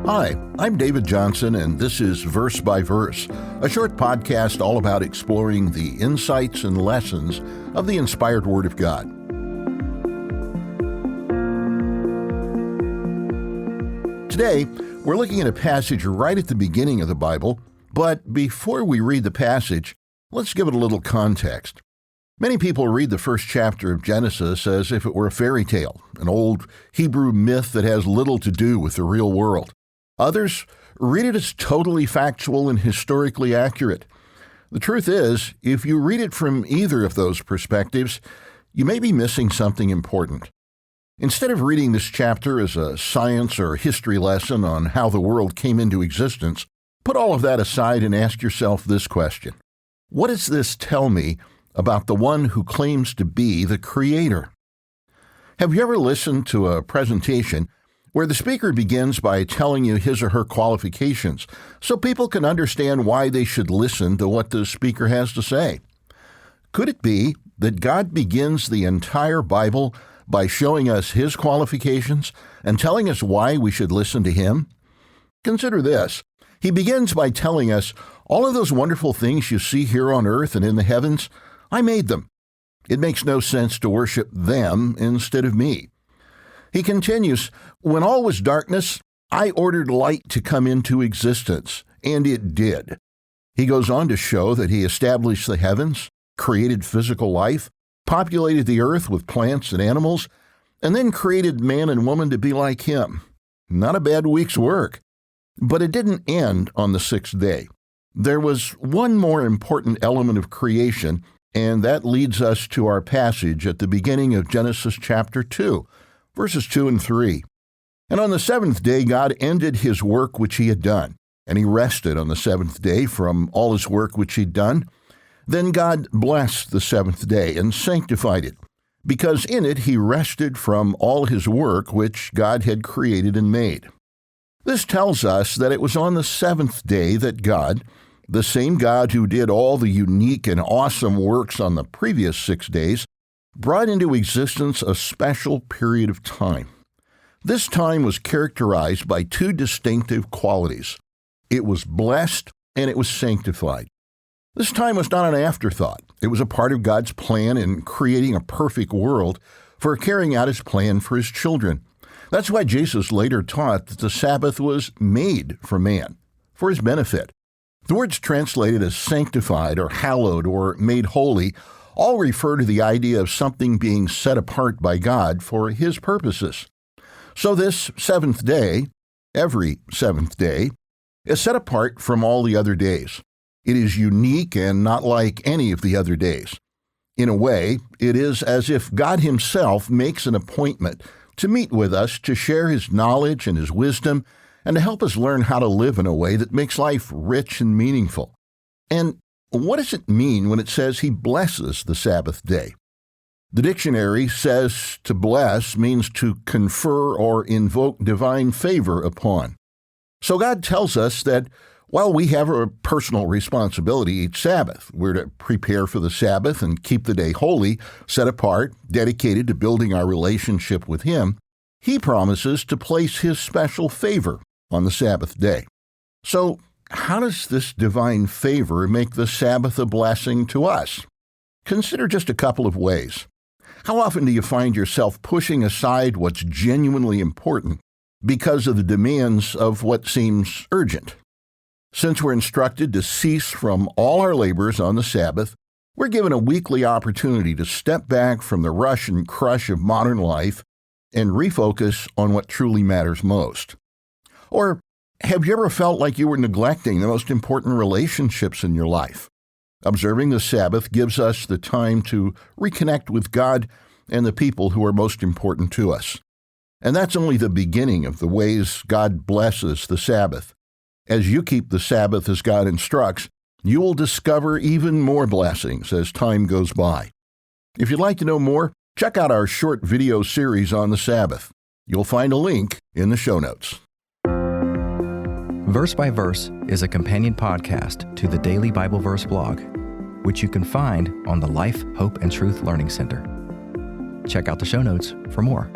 Hi, I'm David Johnson, and this is Verse by Verse, a short podcast all about exploring the insights and lessons of the inspired Word of God. Today, we're looking at a passage right at the beginning of the Bible, but before we read the passage, let's give it a little context. Many people read the first chapter of Genesis as if it were a fairy tale, an old Hebrew myth that has little to do with the real world. Others read it as totally factual and historically accurate. The truth is, if you read it from either of those perspectives, you may be missing something important. Instead of reading this chapter as a science or history lesson on how the world came into existence, put all of that aside and ask yourself this question. What does this tell me about the one who claims to be the Creator? Have you ever listened to a presentation where the speaker begins by telling you his or her qualifications so people can understand why they should listen to what the speaker has to say? Could it be that God begins the entire Bible by showing us His qualifications and telling us why we should listen to Him? Consider this. He begins by telling us, all of those wonderful things you see here on earth and in the heavens, I made them. It makes no sense to worship them instead of me. He continues, when all was darkness, I ordered light to come into existence, and it did. He goes on to show that He established the heavens, created physical life, populated the earth with plants and animals, and then created man and woman to be like Him. Not a bad week's work. But it didn't end on the sixth day. There was one more important element of creation, and that leads us to our passage at the beginning of Genesis chapter 2, verses 2 and 3. And on the seventh day God ended His work which He had done, and He rested on the seventh day from all His work which He'd done. Then God blessed the seventh day and sanctified it, because in it He rested from all His work which God had created and made. This tells us that it was on the seventh day that God, the same God who did all the unique and awesome works on the previous 6 days, brought into existence a special period of time. This time was characterized by two distinctive qualities. It was blessed and it was sanctified. This time was not an afterthought. It was a part of God's plan in creating a perfect world for carrying out His plan for His children. That's why Jesus later taught that the Sabbath was made for man, for his benefit. The words translated as sanctified or hallowed or made holy all refer to the idea of something being set apart by God for His purposes. So this seventh day, every seventh day, is set apart from all the other days. It is unique and not like any of the other days. In a way, it is as if God Himself makes an appointment to meet with us to share His knowledge and His wisdom and to help us learn how to live in a way that makes life rich and meaningful. And what does it mean when it says He blesses the Sabbath day? The dictionary says to bless means to confer or invoke divine favor upon. So God tells us that while we have a personal responsibility each Sabbath, we're to prepare for the Sabbath and keep the day holy, set apart, dedicated to building our relationship with Him, He promises to place His special favor on the Sabbath day. So, how does this divine favor make the Sabbath a blessing to us? Consider just a couple of ways. How often do you find yourself pushing aside what's genuinely important because of the demands of what seems urgent? Since we're instructed to cease from all our labors on the Sabbath, we're given a weekly opportunity to step back from the rush and crush of modern life and refocus on what truly matters most. Or have you ever felt like you were neglecting the most important relationships in your life? Observing the Sabbath gives us the time to reconnect with God and the people who are most important to us. And that's only the beginning of the ways God blesses the Sabbath. As you keep the Sabbath as God instructs, you will discover even more blessings as time goes by. If you'd like to know more, check out our short video series on the Sabbath. You'll find a link in the show notes. Verse by Verse is a companion podcast to the Daily Bible Verse blog, which you can find on the Life, Hope, and Truth Learning Center. Check out the show notes for more.